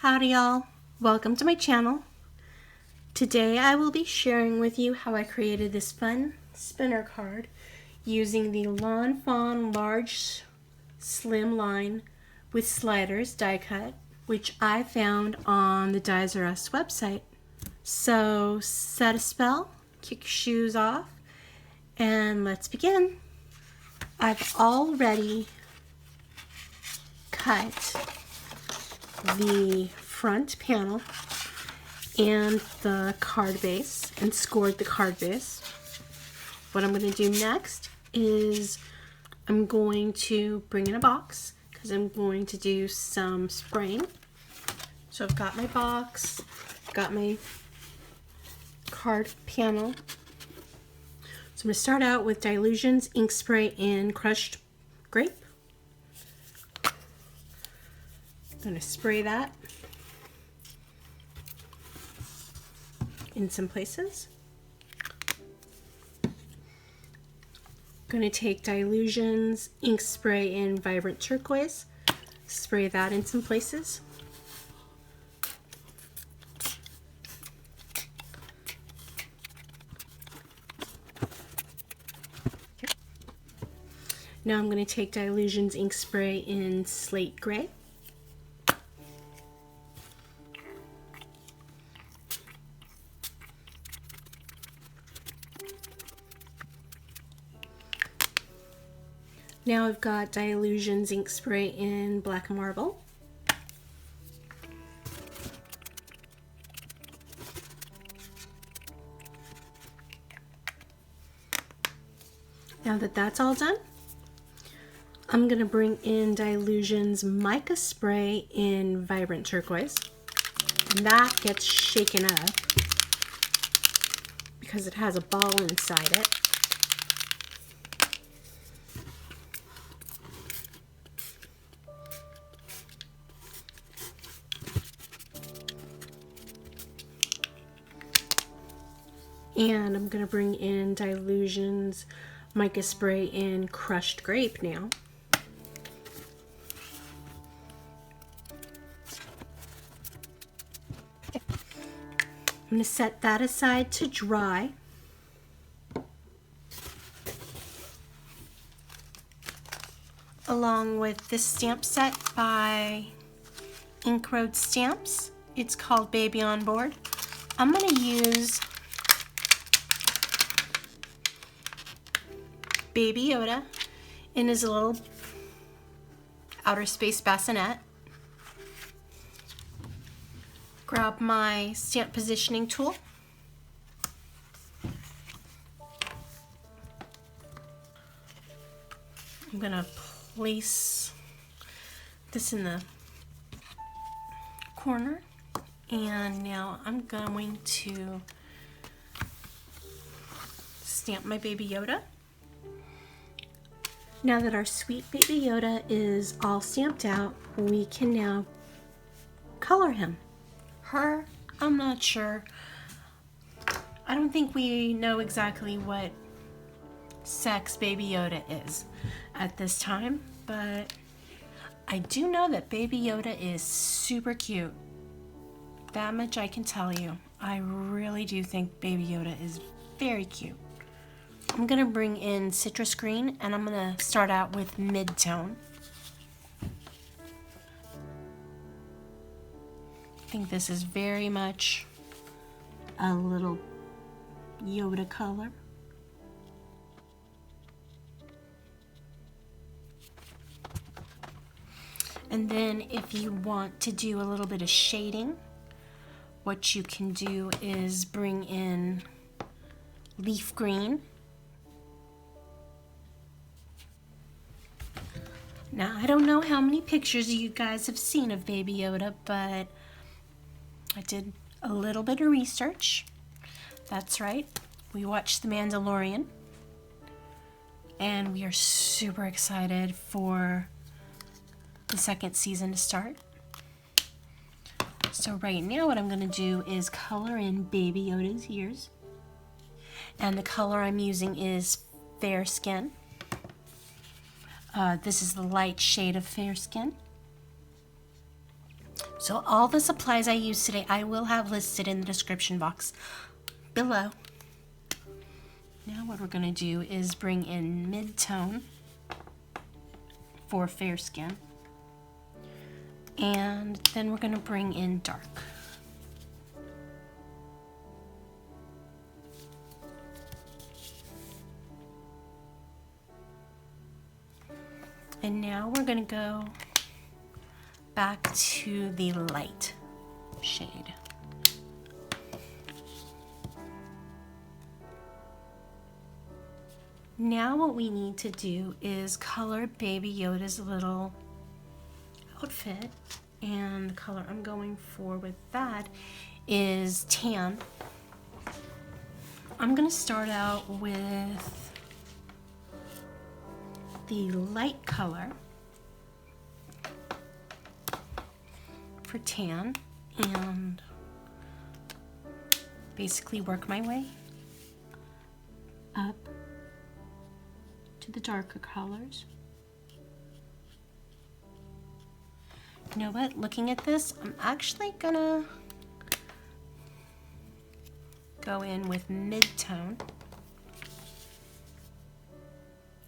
Howdy y'all, welcome to my channel. Today I will be sharing with you how I created this fun spinner card using the Fawn large slim line with sliders die cut, which I found on the Dies R Us website. So set a spell, kick your shoes off, and let's begin. I've already cut the front panel and the card base and scored the card base. What I'm going to do next is I'm going to bring in a box because I'm going to do some spraying. So I've got my box, got my card panel. So I'm going to start out with Dylusions, ink spray, and crushed grape. I'm going to spray that in some places. I'm going to take Dylusions, ink spray, and vibrant turquoise, spray that in some places. Okay. Now I'm going to take Dylusions, ink spray in Slate gray. Now I've got Dylusions, ink spray in black marble. Now that that's all done, I'm going to bring in Dylusions Mica spray in vibrant turquoise. And that gets shaken up because it has a ball inside it. And I'm going to bring in Dylusions Mica spray in crushed grape now. I'm going to set that aside to dry. Along with this stamp set by Ink Road Stamps. It's called Baby on Board. I'm going to use Baby Yoda in his little outer space bassinet. Grab my stamp positioning tool. I'm going to place this in the corner, and now I'm going to stamp my Baby Yoda. Now that our sweet Baby Yoda is all stamped out, we can now color him. Her, I'm not sure. I don't think we know exactly what sex Baby Yoda is at this time, but I do know that Baby Yoda is super cute. That much I can tell you. I really do think Baby Yoda is very cute. I'm going to bring in citrus green, and I'm going to start out with mid-tone. I think this is very much a little Yoda color. And then if you want to do a little bit of shading, what you can do is bring in leaf green. Now, I don't know how many pictures you guys have seen of Baby Yoda, but I did a little bit of research. That's right, we watched The Mandalorian, and we are super excited for the second season to start. So right now what I'm going to do is color in Baby Yoda's ears, and the color I'm using is Fair Skin. This is the light shade of Fair Skin. So all the supplies I used today, I will have listed in the description box below. Now what we're going to do is bring in mid-tone for fair skin. And then we're going to bring in dark. And now we're going to go back to the light shade. Now what we need to do is color Baby Yoda's little outfit, and the color I'm going for with that is tan. I'm going to start out with the light color for tan and basically work my way up to the darker colors. You know what? Looking at this, I'm actually gonna go in with mid-tone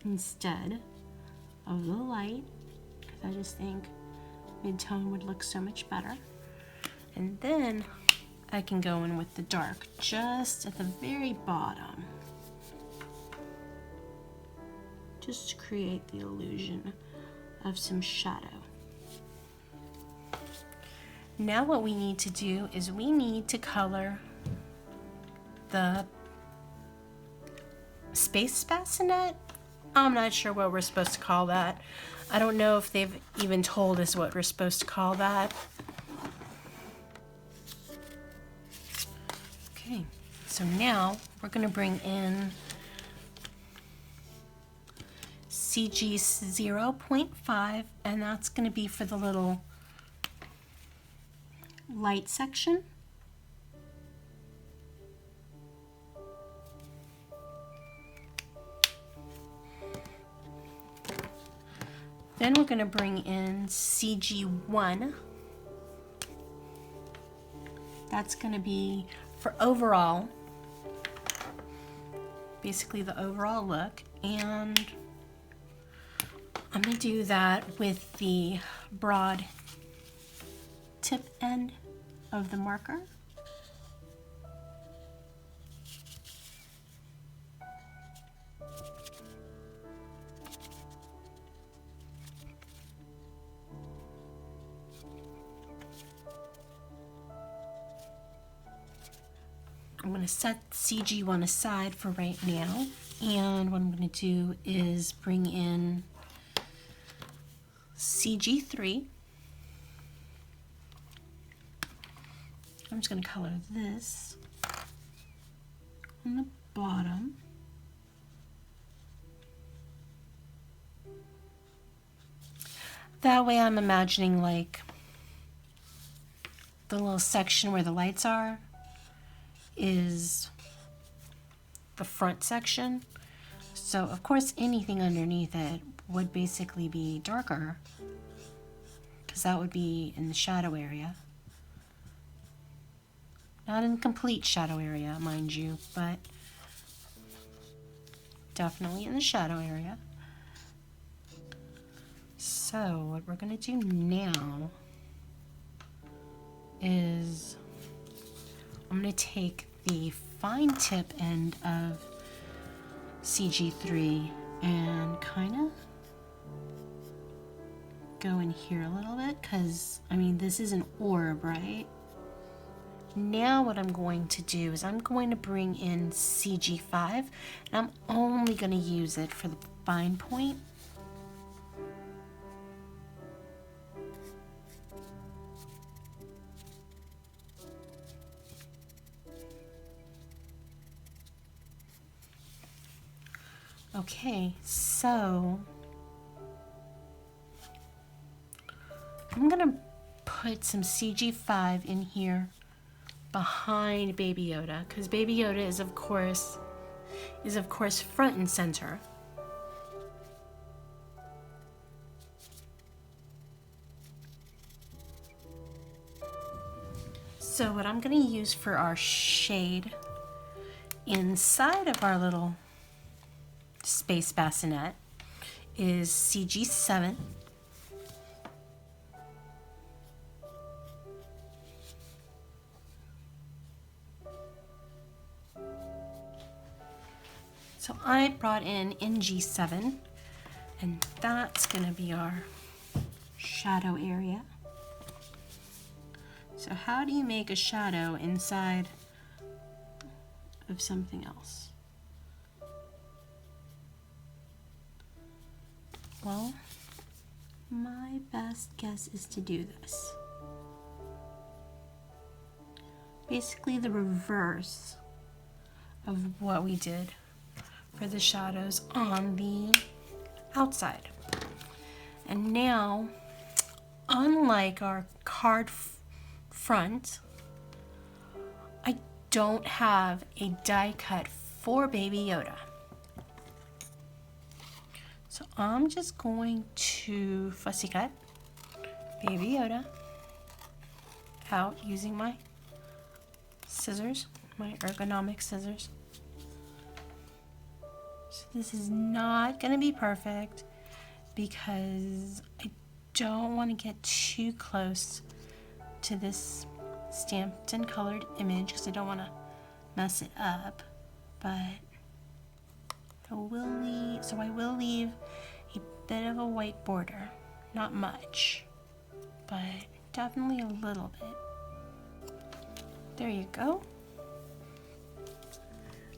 instead of the light, because I just think mid-tone would look so much better. And then I can go in with the dark just at the very bottom, just to create the illusion of some shadow. Now what we need to do is we need to color the space bassinet. I'm not sure what we're supposed to call that. I don't know if they've even told us what we're supposed to call that. Okay, so now we're going to bring in CG 0.5, and that's going to be for the little light section. Then we're going to bring in CG1. That's going to be for overall, basically the overall look. And I'm going to do that with the broad tip end of the marker. I'm going to set CG1 aside for right now, and what I'm going to do is bring in CG3. I'm just going to color this on the bottom. That way I'm imagining like the little section where the lights are is the front section. So of course anything underneath it would basically be darker, because that would be in the shadow area. Not in complete shadow area, mind you, but definitely in the shadow area. So what we're going to do now is I'm going to take the fine tip end of CG3 and kind of go in here a little bit, because I mean this is an orb, right? Now what I'm going to do is I'm going to bring in CG5, and I'm only going to use it for the fine point. Okay, so I'm gonna put some CG5 in here behind Baby Yoda, because Baby Yoda is of course front and center. So what I'm going to use for our shade inside of our little space bassinet is CG7. So I brought in G7, and that's going to be our shadow area. So how do you make a shadow inside of something else? Well, my best guess is to do this. Basically the reverse of what we did for the shadows on the outside. And now, unlike our card front, I don't have a die cut for Baby Yoda. So I'm just going to fussy cut Baby Yoda out using my scissors, my ergonomic scissors. So this is not going to be perfect because I don't want to get too close to this stamped and colored image because I don't want to mess it up, but I will leave a bit of a white border, not much, but definitely a little bit. There you go.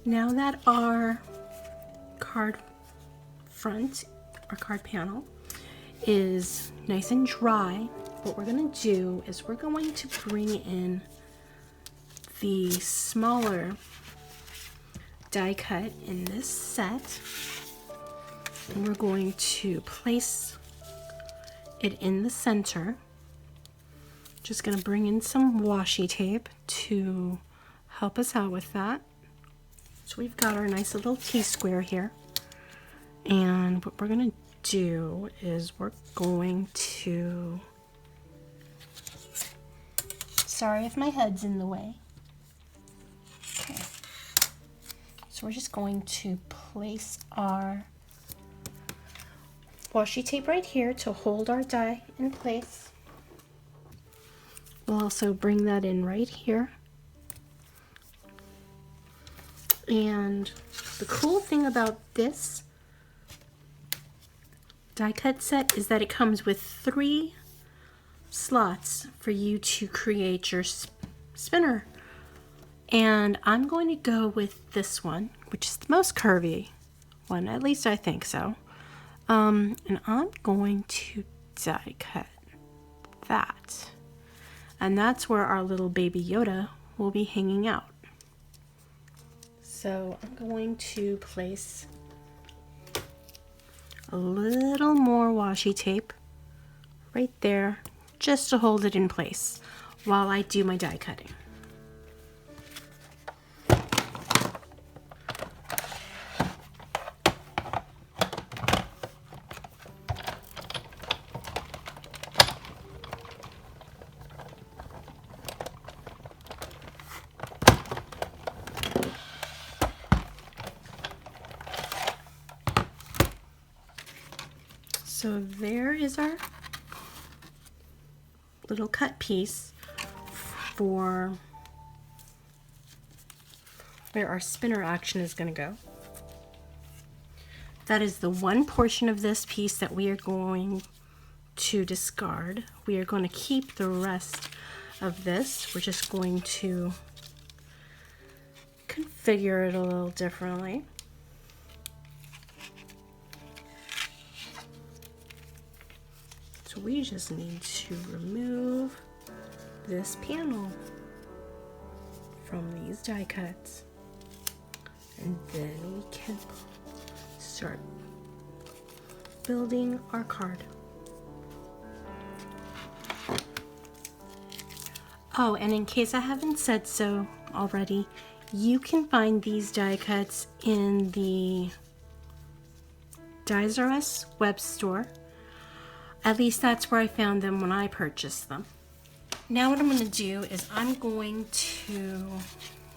Now that our card front, our card panel, is nice and dry, what we're going to do is we're going to bring in the smaller die cut in this set, and we're going to place it in the center. Just going to bring in some washi tape to help us out with that. So we've got our nice little T-square here, and what we're going to do is we're going to, sorry if my head's in the way. Okay. So we're just going to place our washi tape right here to hold our die in place. We'll also bring that in right here. And the cool thing about this die cut set is that it comes with 3 slots for you to create your spinner. And I'm going to go with this one, which is the most curvy one, at least I think so. And I'm going to die cut that. And that's where our little Baby Yoda will be hanging out. So I'm going to place a little more washi tape right there just to hold it in place while I do my die cutting. So there is our little cut piece for where our spinner action is going to go. That is the one portion of this piece that we are going to discard. We are going to keep the rest of this. We're just going to configure it a little differently. So we just need to remove this panel from these die cuts, and then we can start building our card. Oh, and in case I haven't said so already, you can find these die cuts in the Dies R Us web store. At least that's where I found them when I purchased them. Now what I'm going to do is I'm going to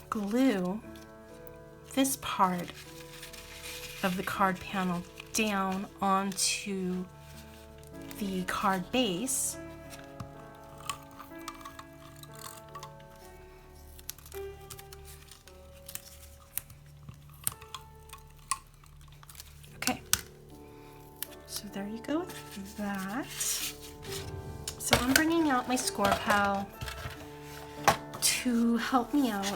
glue this part of the card panel down onto the card base. Okay, so there you go with that. So I'm bringing out my score pal to help me out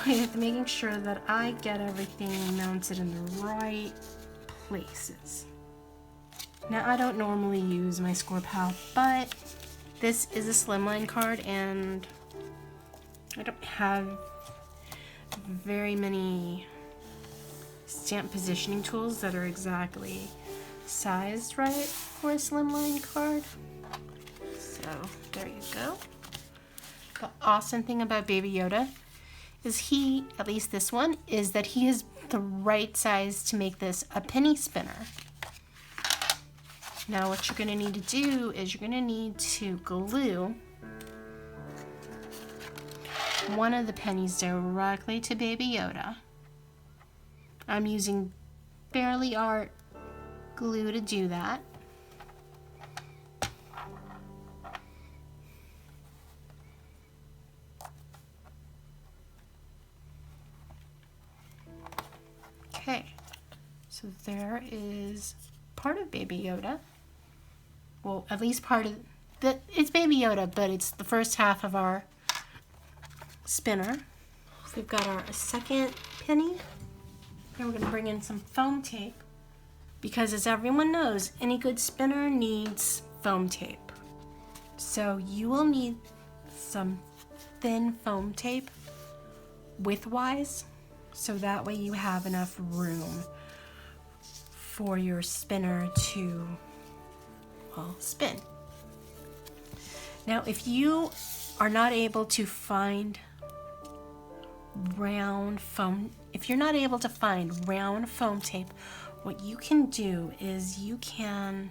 with making sure that I get everything mounted in the right places. Now I don't normally use my score pal, but this is a slimline card and I don't have very many stamp positioning tools that are exactly sized right for a slimline card. So there you go. The awesome thing about Baby Yoda is he, at least this one, is that he is the right size to make this a penny spinner. Now what you're going to need to do is you're going to need to glue one of the pennies directly to Baby Yoda. I'm using Fairly Art glue to do that. Okay, so there is part of Baby Yoda. Well, at least part of it's Baby Yoda, but it's the first half of our spinner. We've got our second penny. And we're going to bring in some foam tape because, as everyone knows, any good spinner needs foam tape. So you will need some thin foam tape widthwise, so that way you have enough room for your spinner to, well, spin. Now, if you are not able to find round foam, if you're not able to find round foam tape, what you can do is you can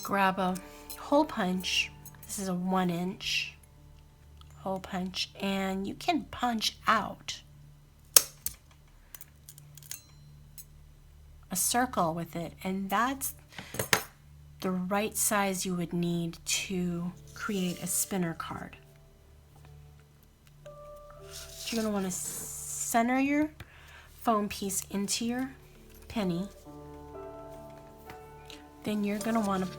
grab a hole punch. This is a 1-inch hole punch, and you can punch out a circle with it, and that's the right size you would need to create a spinner card. You're going to want to center your foam piece into your penny. Then you're going to want to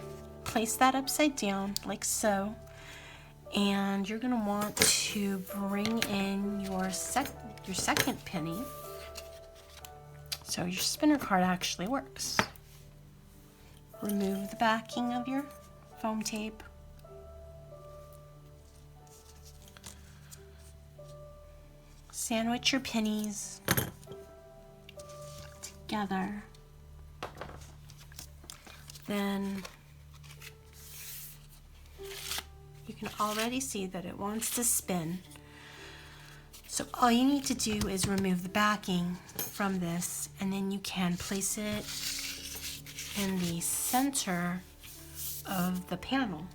place that upside down like so. And you're going to want to bring in your second penny so your spinner card actually works. Remove the backing of your foam tape. Sandwich your pennies together. Then you can already see that it wants to spin. So all you need to do is remove the backing from this, and then you can place it in the center of the panel.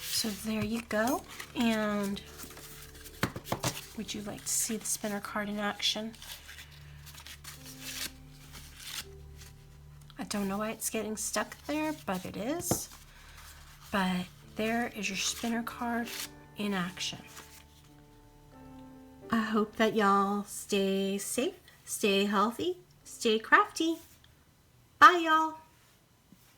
So there you go. And would you like to see the spinner card in action? I don't know why it's getting stuck there, but it is. But there is your spinner card in action. I hope that y'all stay safe, stay healthy, stay crafty. Bye, y'all.